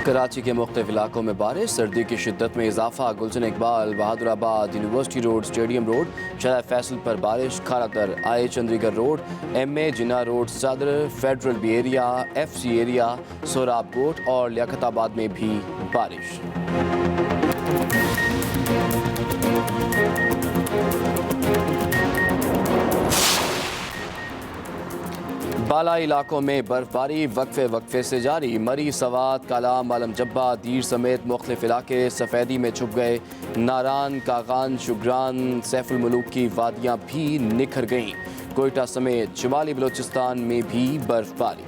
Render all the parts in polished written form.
کراچی کے مختلف علاقوں میں بارش، سردی کی شدت میں اضافہ۔ گلشن Iqbal, Bahadurabad, university road, stadium road, Shahrah Faisal پر بارش، Kharadar, I Chundrigar road, M A Jinnah road, Saddar, federal B area, F C area, Sohrab Goth اور لیاقت آباد میں بھی بارش۔ بالائی علاقوں میں برف باری وقفے سے جاری۔ مری، سوات، کالام، عالم جبہ، دیر سمیت مختلف علاقے سفیدی میں چھپ گئے۔ ناران، کاغان، شگران، سیف الملوک کی وادیاں بھی نکھر گئیں۔ کوئٹہ سمیت شمالی بلوچستان میں بھی برف باری۔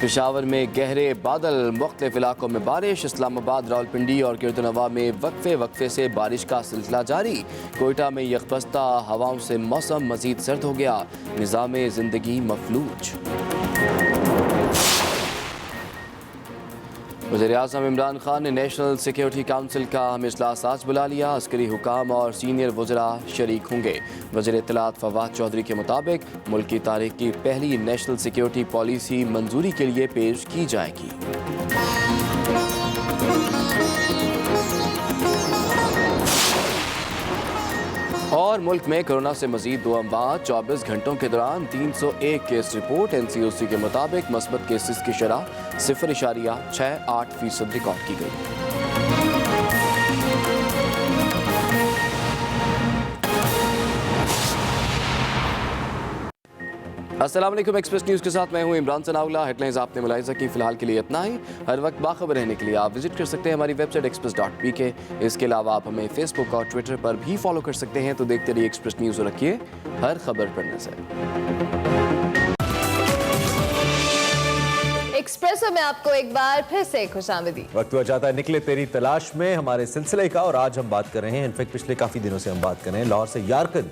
پشاور میں گہرے بادل، مختلف علاقوں میں بارش۔ اسلام آباد، راولپنڈی اور گردنواں میں وقفے سے بارش کا سلسلہ جاری۔ کوئٹہ میں یکبستہ ہواؤں سے موسم مزید سرد ہو گیا، نظام زندگی مفلوج۔ وزیر اعظم عمران خان نے نیشنل سیکیورٹی کونسل کا اہم اجلاس آج بلا لیا۔ عسکری حکام اور سینئر وزراء شریک ہوں گے۔ وزیر اطلاعات فواد چودھری کے مطابق ملک کی تاریخ کی پہلی نیشنل سیکیورٹی پالیسی منظوری کے لیے پیش کی جائے گی۔ اور ملک میں کورونا سے مزید 2 اموات، 24 گھنٹوں کے دوران 301 کیس رپورٹ۔ این سی او سی کے مطابق مثبت کیسز کی شرح 0.68% ریکارڈ کی گئی۔ السلام علیکم، ایکسپریس نیوز کے ساتھ میں ہوں عمران ثناءاللہ۔ ہیڈ لائنز آپ نے ملاحظہ کی، فی الحال کے لیے اتنا ہی۔ ہر وقت باخبر رہنے کے لیے آپ وزٹ کر سکتے ہیں ہماری ویب سائٹ express.pk۔ اس کے علاوہ آپ ہمیں فیس بک اور ٹویٹر پر بھی فالو کر سکتے ہیں۔ تو دیکھتے رہیے ایکسپریس نیوز اور رکھیے ہر خبر پر نظر۔ ایکسپریسو میں آپ کو ایک بار پھر سے خوش آمدید۔ وقت ہوا چاہتا ہے نکلے تیری تلاش میں ہمارے سلسلے کا، اور آج ہم بات کر رہے ہیں، انفیکٹ پچھلے کافی دنوں سے ہم بات کر رہے ہیں لاہور سے یارکن،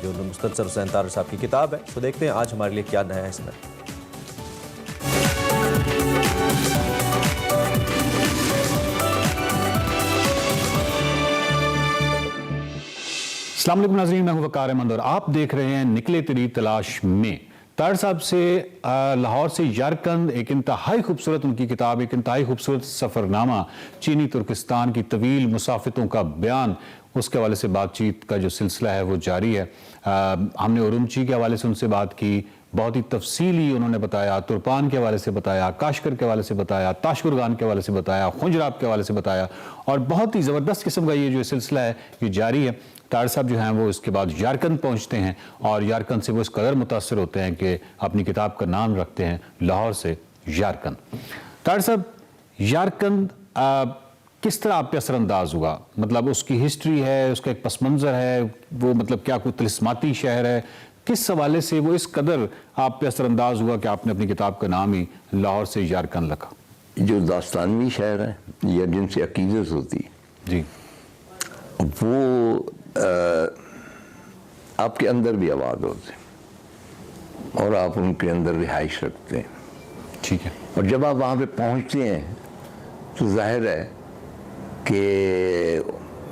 جو مستنصر حسین طارق صاحب کی کتاب ہے۔ تو دیکھتے ہیں آج ہمارے لیے کیا نیا ہے اس میں۔ السلام علیکم ناظرین، میں ہوں وقار احمد اور آپ دیکھ رہے ہیں نکلے تیری تلاش میں۔ طارق صاحب سے لاہور سے یارکند، ایک انتہائی خوبصورت ان کی کتاب، ایک انتہائی خوبصورت سفرنامہ، چینی ترکستان کی طویل مسافتوں کا بیان، اس کے حوالے سے بات چیت کا جو سلسلہ ہے وہ جاری ہے۔ ہم نے اورمچی کے حوالے سے ان سے بات کی، بہت ہی تفصیلی انہوں نے بتایا، ترپان کے حوالے سے بتایا، کاشکر کے حوالے سے بتایا، تاشقرغان کے حوالے سے بتایا، خنجراب کے حوالے سے بتایا، اور بہت ہی زبردست قسم کا یہ جو سلسلہ ہے یہ جاری ہے۔ طارق صاحب جو ہیں وہ اس کے بعد یارکند پہنچتے ہیں، اور یارکند سے وہ اس قدر متاثر ہوتے ہیں کہ اپنی کتاب کا نام رکھتے ہیں لاہور سے یارکند۔ طارق صاحب، یارکند کس طرح آپ پہ اثر انداز ہوا؟ مطلب اس کی ہسٹری ہے، اس کا ایک پس منظر ہے، وہ مطلب کیا کوئی طلسماتی شہر ہے؟ کس حوالے سے وہ اس قدر آپ پہ اثر انداز ہوا کہ آپ نے اپنی کتاب کا نام ہی لاہور سے یارکند رکھا؟ جو داستانوی شہر ہے یا جن سے عقیدت ہوتی جی، وہ آپ کے اندر بھی آباد ہوتے ہیں اور آپ ان کے اندر رہائش رکھتے ہیں۔ ٹھیک ہے۔ اور جب آپ وہاں پہ پہنچتے ہیں تو ظاہر ہے کہ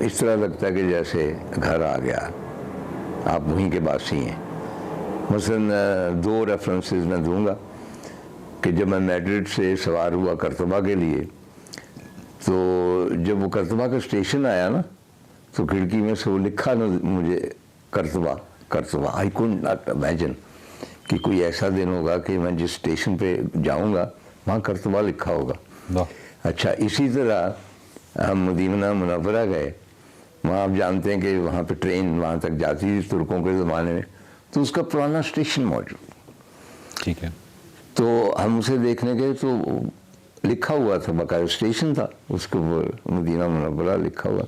اس طرح لگتا ہے کہ جیسے گھر آ گیا، آپ وہیں کے باسی ہیں۔ مثلاً 2 ریفرنسز میں دوں گا کہ جب میں میڈرڈ سے سوار ہوا کرتبہ کے لیے، تو جب وہ کرتبہ کا اسٹیشن آیا نا، تو کھڑکی میں سے وہ لکھا نا مجھے کرتبہ۔ آئی کونٹ ناٹ امیجن کہ کوئی ایسا دن ہوگا کہ میں جس اسٹیشن پہ جاؤں گا وہاں کرتبہ لکھا ہوگا۔ اچھا، اسی طرح ہم مدینہ منورہ گئے، وہاں آپ جانتے ہیں کہ وہاں پہ ٹرین وہاں تک جاتی تھی ترکوں کے زمانے میں، تو اس کا پرانا اسٹیشن موجود۔ ٹھیک ہے۔ تو ہم اسے دیکھنے گئے تو لکھا ہوا تھا، باقاعدہ اسٹیشن تھا اس کے اوپر مدینہ منورہ لکھا ہوا۔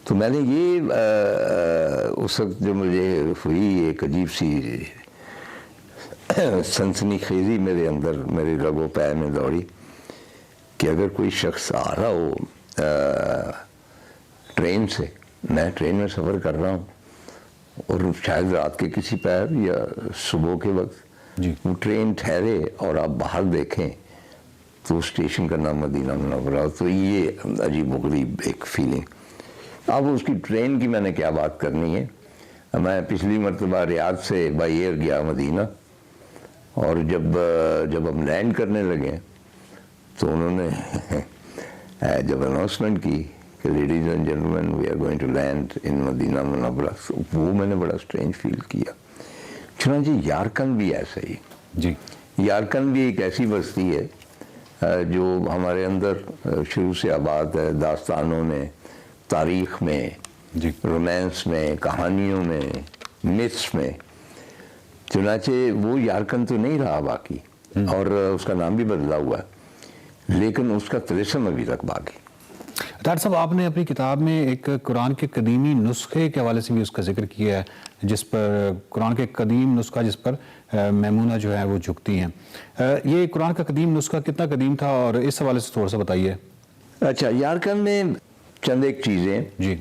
تو میں نے یہ اس وقت جو مجھے ہوئی ایک عجیب سی سنسنی خیزی میرے اندر، میرے رگ و پے میں دوڑی کہ اگر کوئی شخص آ رہا ہو ٹرین سے، میں ٹرین میں سفر کر رہا ہوں، اور شاید رات کے کسی پہر یا صبح کے وقت وہ ٹرین ٹھہرے اور آپ باہر دیکھیں تو اسٹیشن کا نام مدینہ منورہ، تو یہ عجیب و غریب ایک فیلنگ۔ اب اس کی ٹرین کی میں نے کیا بات کرنی ہے، میں پچھلی مرتبہ ریاض سے بائی ایئر گیا مدینہ، اور جب ہم لینڈ کرنے لگے تو انہوں نے جب اناؤنسمنٹ کی کہ ladies and gentleman we are going to land in Madinah Munawwarah, وہ میں نے بڑا اسٹرینج فیل کیا۔ چنانچہ یارکن بھی ایسا ہی، جی، یارکن بھی ایک ایسی بستی ہے جو ہمارے اندر شروع سے آباد ہے، داستانوں میں، تاریخ میں، جی، رومانس میں، کہانیوں میں، متس میں۔ چنانچہ وہ یارکن تو نہیں رہا باقی، اور اس کا نام بھی بدلا ہوا ہے، لیکن اس کا طلسم ابھی تک باقی۔ ڈاکٹر صاحب، آپ نے اپنی کتاب میں ایک قرآن کے قدیمی نسخے کے حوالے سے بھی اس کا ذکر کیا ہے، جس پر قرآن کے قدیم نسخہ جس پر میمونہ جو ہے وہ جھکتی ہیں۔ یہ قرآن کا قدیم نسخہ کتنا قدیم تھا، اور اس حوالے سے تھوڑا سا بتائیے۔ اچھا، یارکن میں چند ایک چیزیں، جی،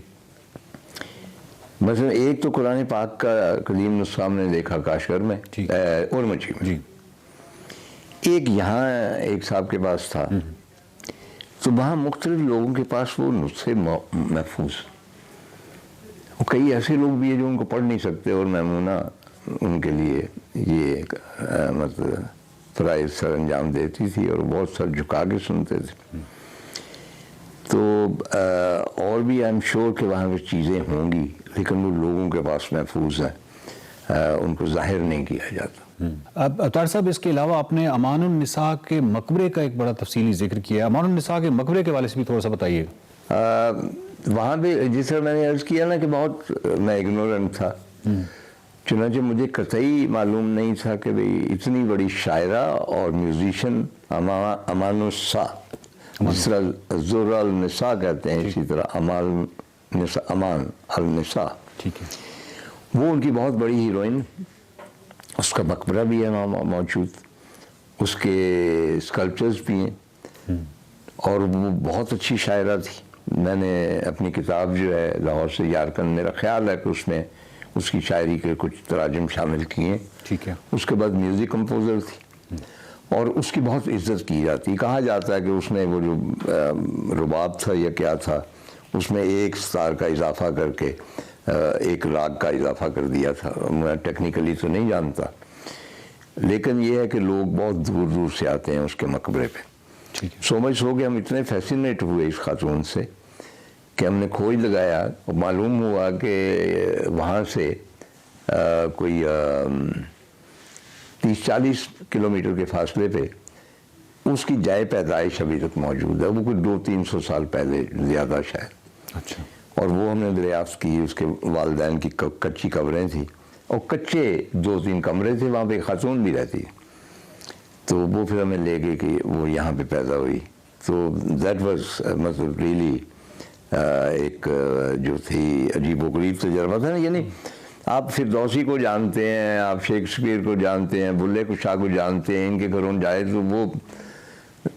مثلا ایک تو قرآن پاک کا قدیم نسخہ ہم نے دیکھا کاشغر میں، اورمچی میں، جی، ایک یہاں ایک صاحب کے پاس تھا، تو وہاں مختلف لوگوں کے پاس وہ نسخے محفوظ، اور کئی ایسے لوگ بھی ہیں جو ان کو پڑھ نہیں سکتے، اور میمونہ ان کے لیے یہ مطلب فرائض سر انجام دیتی تھی، اور بہت سر جھکا کے سنتے تھے۔ تو اور بھی آئی ایم شیور کہ وہاں پہ چیزیں ہوں گی، لیکن وہ لوگوں کے پاس محفوظ ہیں، ان کو ظاہر نہیں کیا جاتا۔ اب طاہر صاحب، اس کے علاوہ آپ نے امان النساء کے مقبرے کا ایک بڑا تفصیلی ذکر کیا ہے، امان النساء کے مقبرے کے حوالے سے بھی تھوڑا سا بتائیے۔ وہاں پہ جس طرح میں نے عرض کیا نا کہ بہت میں اگنورنٹ تھا، چنانچہ مجھے قطعی معلوم نہیں تھا کہ بھئی اتنی بڑی شاعرہ اور میوزیشن امان النساء، جس طرح زہرہ النساء کہتے ہیں، اسی طرح امان النساء، ٹھیک ہے، وہ ان کی بہت بڑی ہیروئن، اس کا مقبرہ بھی ہے وہاں موجود، اس کے اسکلپچرز بھی ہیں، اور وہ بہت اچھی شاعرہ تھی۔ میں نے اپنی کتاب جو ہے لاہور سے یارکن، میرا خیال ہے کہ اس میں اس کی شاعری کے کچھ تراجم شامل کیے، ٹھیک ہے، اس کے بعد میوزک کمپوزر تھی، اور اس کی بہت عزت کی جاتی، کہا جاتا ہے کہ اس نے وہ جو رباب تھا یا کیا تھا، اس میں ایک ستار کا اضافہ کر کے ایک راگ کا اضافہ کر دیا تھا۔ میں ٹیکنیکلی تو نہیں جانتا، لیکن یہ ہے کہ لوگ بہت دور دور سے آتے ہیں اس کے مقبرے پہ۔ سو مچ ہو کہ ہم اتنے فیسینیٹ ہوئے اس خاتون سے کہ ہم نے کھوج لگایا، اور معلوم ہوا کہ وہاں سے کوئی 30-40 کلومیٹر کے فاصلے پہ اس کی جائے پیدائش ابھی تک موجود ہے، وہ کوئی 200-300 سال پہلے زیادہ شاید۔ اچھا، اور وہ ہم نے دریافت کی، اس کے والدین کی کچی قبریں تھیں، اور کچے 2-3 کمرے تھے، وہاں پہ خاتون بھی رہتی، تو وہ پھر ہمیں لے گئے کہ وہ یہاں پہ پیدا ہوئی۔ تو دیٹ واز مطلب ریئلی ایک جو تھی عجیب و غریب تجربہ تھا نا، یعنی آپ فردوسی کو جانتے ہیں، آپ شیکسپیئر کو جانتے ہیں، بلے شاہ کو جانتے ہیں، ان کے گھروں جائے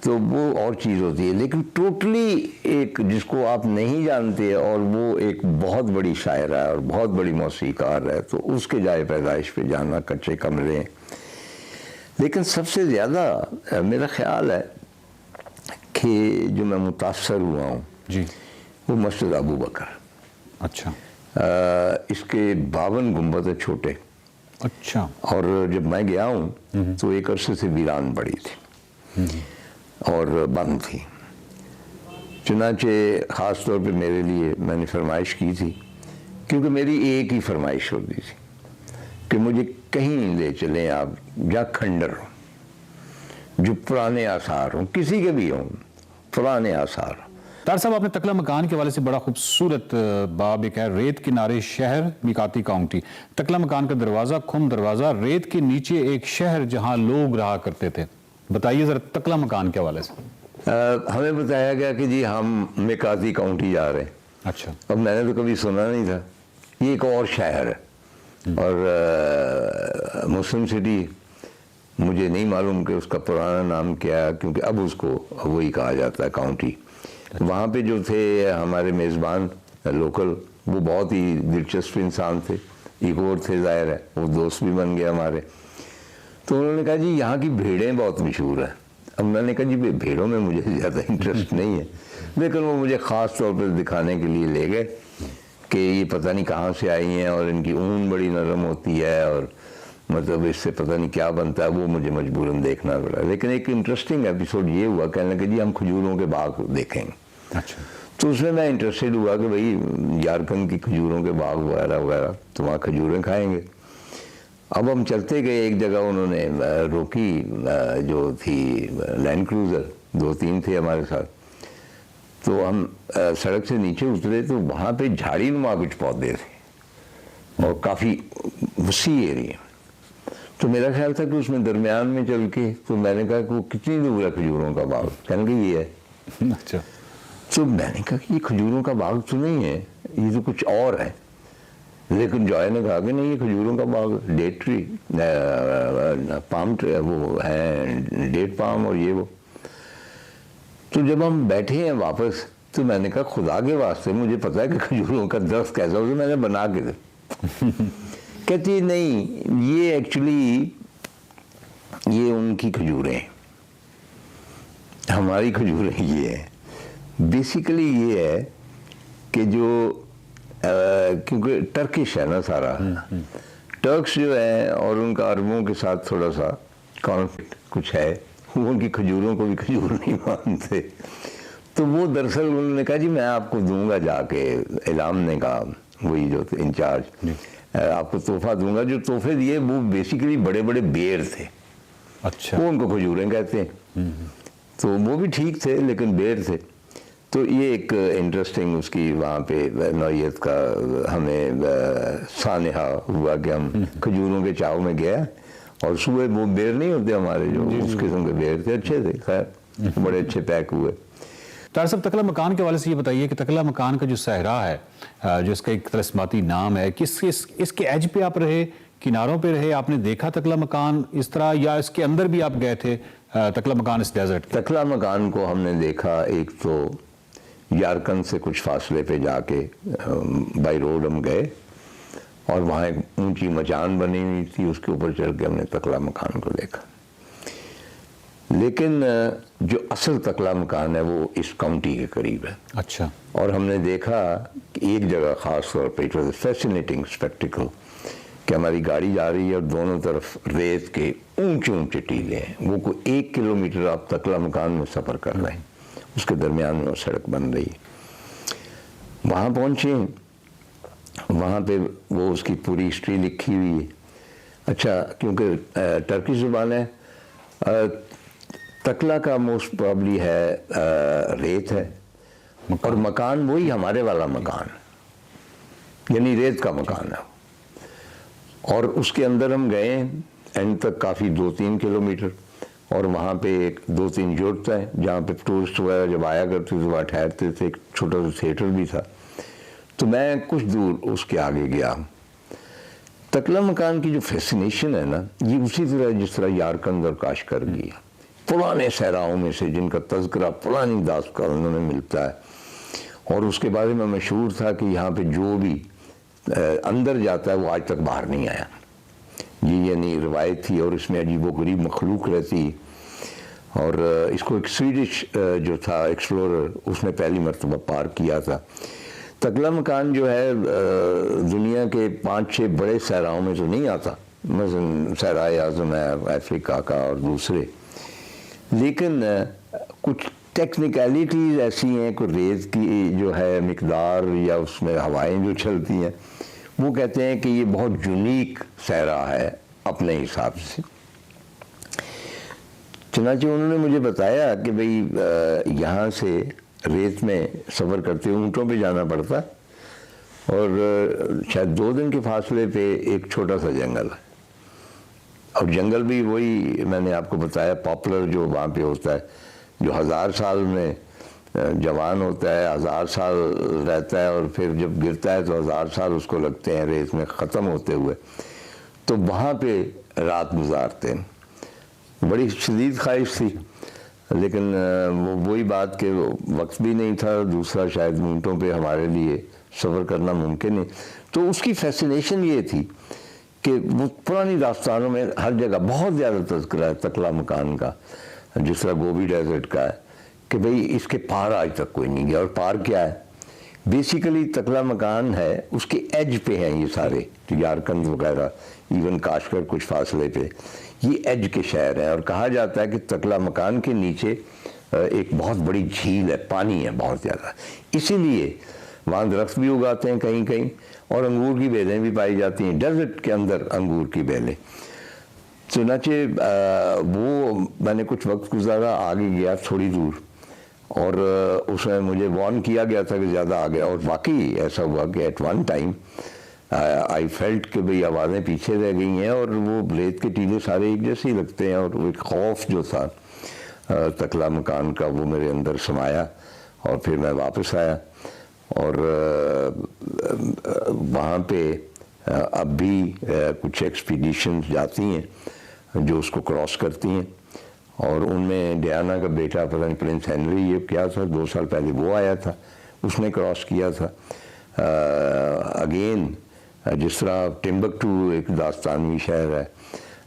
تو وہ اور چیز ہوتی ہے، لیکن ٹوٹلی ایک جس کو آپ نہیں جانتے، اور وہ ایک بہت بڑی شاعرہ ہے اور بہت بڑی موسیقار ہے، تو اس کے جائے پیدائش پہ جانا، کچے کمرے۔ لیکن سب سے زیادہ میرا خیال ہے کہ جو میں متاثر ہوا ہوں، جی، وہ مسجد ابو بکر۔ اچھا، اس کے 52 گنبد ہیں چھوٹے، اچھا، اور جب میں گیا ہوں تو ایک عرصے سے ویران پڑی تھی اور بند تھی۔ چنانچہ خاص طور پہ میرے لیے میں نے فرمائش کی تھی، کیونکہ میری ایک ہی فرمائش ہوتی تھی کہ مجھے کہیں لے چلیں آپ جہاں کھنڈر ہوں، جو پرانے آثار ہوں، کسی کے بھی ہوں، پرانے آثار ہوں۔ طاہر صاحب، آپ نے تکلا مکان کے حوالے سے بڑا خوبصورت باب ایک ہے، ریت کنارے شہر میکاتی کاؤنٹی، تکلا مکان کا دروازہ، کھم دروازہ، ریت کے نیچے ایک شہر جہاں لوگ رہا کرتے تھے۔ بتائیے ذرا تکلا مکان کے حوالے سے۔ ہمیں بتایا گیا کہ جی ہم میکاتی کاؤنٹی جا رہے ہیں۔ اچھا، اب میں نے تو کبھی سنا نہیں تھا، یہ ایک اور شہر ہے، اور مسلم سٹی مجھے نہیں معلوم کہ اس کا پرانا نام کیا ہے، کیونکہ اب اس کو وہی کہا جاتا ہے کاؤنٹی۔ وہاں پہ جو تھے ہمارے میزبان لوکل، وہ بہت ہی دلچسپ انسان تھے، ایگور تھے، ظاہر ہے وہ دوست بھی بن گئے ہمارے۔ تو انہوں نے کہا جی یہاں کی بھیڑیں بہت مشہور ہیں۔ اب میں نے کہا جی بھیڑوں میں مجھے زیادہ انٹرسٹ نہیں ہے، لیکن وہ مجھے خاص طور پر دکھانے کے لیے لے گئے کہ یہ پتہ نہیں کہاں سے آئی ہیں اور ان کی اون بڑی نرم ہوتی ہے اور مطلب اس سے پتہ نہیں کیا بنتا ہے، وہ مجھے مجبوراً دیکھنا پڑا. لیکن ایک انٹرسٹنگ ایپیسوڈ یہ ہوا، کہنے لگے جی ہم کھجوروں کے باغ دیکھیں گے. اچھا. تو اس میں میں انٹرسٹڈ ہوا کہ بھائی یارکند کی کھجوروں کے باغ وغیرہ وغیرہ، تو وہاں کھجوریں کھائیں گے. اب ہم چلتے گئے، ایک جگہ انہوں نے روکی، جو تھی لینڈ کروزر، 2-3 تھے ہمارے ساتھ. تو ہم سڑک سے نیچے اترے تو وہاں پہ جھاڑی نما کچھ پودے تھے اور کافی وسیع ایریا. تو میرا خیال تھا کہ اس میں درمیان میں چل کے، تو میں نے کہا کہ وہ کتنی دور ہے کھجوروں کا باغ؟ کہنے کہ یہ ہے. اچھا. تو میں نے کہا کہ یہ کھجوروں کا باغ تو نہیں ہے، یہ تو کچھ اور ہے. لیکن جوائے نے کہا کہ نہیں، یہ کھجوروں کا باغ، ڈیٹ ٹری، پام ٹری، وہ ہے ڈیٹ پام اور یہ وہ. تو جب ہم بیٹھے ہیں واپس، تو میں نے کہا خدا کے واسطے مجھے پتا ہے کہ کھجوروں کا درخت کیسا ہوتا ہے، میں نے بنا کے دے. کہتی نہیں، یہ ایکچولی یہ ان کی کھجوریں ہیں، ہماری کھجوریں یہ ہیں. بیسیکلی یہ ہے کہ جو کیونکہ ٹرکش ہے نا سارا، ٹرکس جو ہے اور ان کا عربوں کے ساتھ تھوڑا سا کانفلکٹ کچھ ہے، وہ ان کی کھجوروں کو بھی کھجور نہیں مانتے. تو وہ دراصل انہوں نے کہا جی میں آپ کو دوں گا، جا کے اعلام نے کہا، وہی جو انچارج، آپ کو تحفہ دوں گا. جو تحفے دیے وہ بیسیکلی بڑے بڑے بیر تھے. اچھا. وہ ان کو کھجوریں کہتے ہیں. تو وہ بھی ٹھیک تھے لیکن بیر تھے. تو یہ ایک انٹرسٹنگ اس کی وہاں پہ نوعیت کا ہمیں سانحہ ہوا کہ ہم کھجوروں کے چاؤ میں گیا، اور صبح وہ بیر نہیں ہوتے ہمارے، جو اس قسم کے بیر تھے، اچھے تھے، خیر بڑے اچھے پیک ہوئے. طاہر صاحب، تکلا مکان کے حوالے سے یہ بتائیے کہ تکلا مکان کا جو صحرا ہے، جو اس کا ایک طلسماتی نام ہے، اس کے ایج پہ آپ رہے، کناروں پہ رہے، آپ نے دیکھا تکلا مکان اس طرح، یا اس کے اندر بھی آپ گئے تھے تکلا مکان اس ڈیزرٹ کے؟ تکلا مکان کو ہم نے دیکھا، ایک تو یارکند سے کچھ فاصلے پہ جا کے بائی روڈ ہم گئے، اور وہاں ایک اونچی مچان بنی ہوئی تھی، اس کے اوپر چڑھ کے ہم نے تکلا مکان کو دیکھا. لیکن جو اصل تکلا مکان ہے وہ اس کاؤنٹی کے قریب ہے. اچھا. اور ہم نے دیکھا کہ ایک جگہ خاص طور پہ، it was a fascinating spectacle, کہ ہماری گاڑی جا رہی ہے اور دونوں طرف ریت کے اونچے اونچے ٹیلے ہیں. وہ کوئی 1 کلومیٹر آپ تکلا مکان میں سفر کر رہے ہیں، اس کے درمیان میں وہ سڑک بن رہی ہے. وہاں پہنچے، وہاں پہ وہ اس کی پوری ہسٹری لکھی ہوئی ہے. اچھا، کیونکہ ٹرکی زبان ہے، تکلا کا موسٹ پرابلی ہے ریت ہے، اور مکان وہی ہمارے والا مکان ہے، یعنی ریت کا مکان ہے. اور اس کے اندر ہم گئے اینڈ تک کافی 2-3 کلومیٹر، اور وہاں پہ 2-3 یورٹ ہے جہاں پہ ٹورسٹ وغیرہ جب آیا کرتے تھے وہاں ٹھہرتے تھے. ایک چھوٹا سا تھیٹر بھی تھا. تو میں کچھ دور اس کے آگے گیا. تکلا مکان کی جو فیسینیشن ہے نا، یہ اسی طرح جس طرح یارکند اور کاشکر کی ہے، پرانے صحراؤں میں سے جن کا تذکرہ پرانی داستانوں میں ملتا ہے. اور اس کے بارے میں مشہور تھا کہ یہاں پہ جو بھی اندر جاتا ہے وہ آج تک باہر نہیں آیا. یہ یعنی روایت تھی، اور اس میں عجیب و غریب مخلوق رہتی. اور اس کو ایک سویڈش جو تھا ایکسپلورر، اس نے پہلی مرتبہ پار کیا تھا. تکلا مکان جو ہے دنیا کے 5-6 بڑے صحراؤں میں تو نہیں آتا، مثلا صحرائے اعظم ہے افریقہ کا اور دوسرے. لیکن کچھ ٹیکنیکلٹیز ایسی ہیں کہ ریت کی جو ہے مقدار یا اس میں ہوائیں جو چلتی ہیں، وہ کہتے ہیں کہ یہ بہت یونیک صحرا ہے اپنے حساب سے. چنانچہ انہوں نے مجھے بتایا کہ بھئی یہاں سے ریت میں سفر کرتے اونٹوں پہ جانا پڑتا، اور شاید 2 دن کے فاصلے پہ ایک چھوٹا سا جنگل ہے. اور جنگل بھی وہی میں نے آپ کو بتایا پاپولر جو وہاں پہ ہوتا ہے، جو 1000 سال میں جوان ہوتا ہے، 1000 سال رہتا ہے، اور پھر جب گرتا ہے تو 1000 سال اس کو لگتے ہیں ریت میں ختم ہوتے ہوئے. تو وہاں پہ رات گزارتے ہیں. بڑی شدید خواہش تھی، لیکن وہی بات کہ وقت بھی نہیں تھا، دوسرا شاید اونٹوں پہ ہمارے لیے سفر کرنا ممکن نہیں. تو اس کی فیسینیشن یہ تھی کہ وہ پرانی داستانوں میں ہر جگہ بہت زیادہ تذکرہ ہے تکلا مکان کا، جس طرح گوبی ڈیزرٹ کا ہے، کہ بھئی اس کے پار آج تک کوئی نہیں گیا. اور پار کیا ہے بیسیکلی تکلا مکان ہے، اس کے ایج پہ ہیں یہ سارے، یارکند وغیرہ، ایون کاشکر کچھ فاصلے پہ، یہ ایج کے شہر ہیں. اور کہا جاتا ہے کہ تکلا مکان کے نیچے ایک بہت بڑی جھیل ہے، پانی ہے بہت زیادہ، اسی لیے وہاں درخت بھی اگاتے ہیں کہیں کہیں، اور انگور کی بیلیں بھی پائی جاتی ہیں، ڈیزرٹ کے اندر انگور کی بیلیں. چنانچہ وہ میں نے کچھ وقت گزارا، آگے گیا تھوڑی دور، اور اس میں مجھے وارن کیا گیا تھا کہ زیادہ آگے، اور واقعی ایسا ہوا کہ at one time I felt کہ بھئی آوازیں پیچھے رہ گئی ہیں، اور وہ ریت کے ٹیلے سارے ایک جیسے ہی لگتے ہیں، اور وہ ایک خوف جو تھا تکلا مکان کا وہ میرے اندر سمایا. اور پھر میں واپس آیا، اور وہاں پہ اب بھی کچھ ایکسپیڈیشنز جاتی ہیں جو اس کو کراس کرتی ہیں، اور ان میں ڈیانا کا بیٹا پتہ نہیں پرنس ہینری یہ کیا تھا 2 سال پہلے وہ آیا تھا، اس نے کراس کیا تھا. اگین جس طرح ٹمبکٹو ایک داستانوی شہر ہے،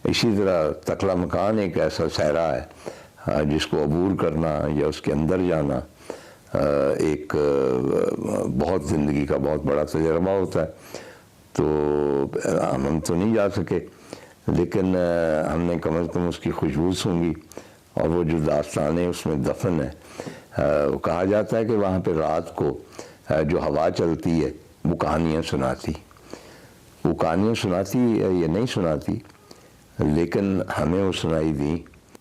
اسی طرح تکلا مکان ایک ایسا صحرا ہے جس کو عبور کرنا یا اس کے اندر جانا ایک بہت زندگی کا بہت بڑا تجربہ ہوتا ہے. تو ہم تو نہیں جا سکے، لیکن ہم نے کم از کم اس کی خوشبو سونگھی، اور وہ جو داستانیں اس میں دفن ہے. وہ کہا جاتا ہے کہ وہاں پہ رات کو جو ہوا چلتی ہے وہ کہانیاں سناتی، وہ کہانیاں سناتی یا نہیں سناتی، لیکن ہمیں وہ سنائی دی.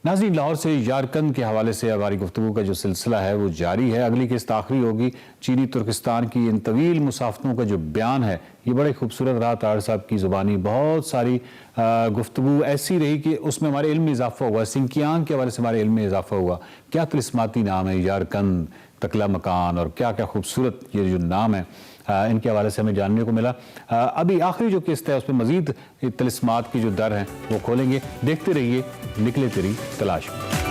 ناظرین، لاہور سے یارکند کے حوالے سے ہماری گفتگو کا جو سلسلہ ہے وہ جاری ہے. اگلی قسط آخری ہوگی چینی ترکستان کی ان طویل مسافتوں کا جو بیان ہے یہ بڑے خوبصورت رہا. طاہر صاحب کی زبانی بہت ساری گفتگو ایسی رہی کہ اس میں ہمارے علم میں اضافہ ہوا، سنکیانگ کے حوالے سے ہمارے علم میں اضافہ ہوا. کیا طلسماتی نام ہے یارکند، تکلا مکان، اور کیا کیا خوبصورت یہ جو نام ہے ان کے حوالے سے ہمیں جاننے کو ملا. ابھی آخری جو قسط ہے اس میں مزید طلسمات کی جو در ہیں وہ کھولیں گے. دیکھتے رہیے نکلے تیری تلاش میں.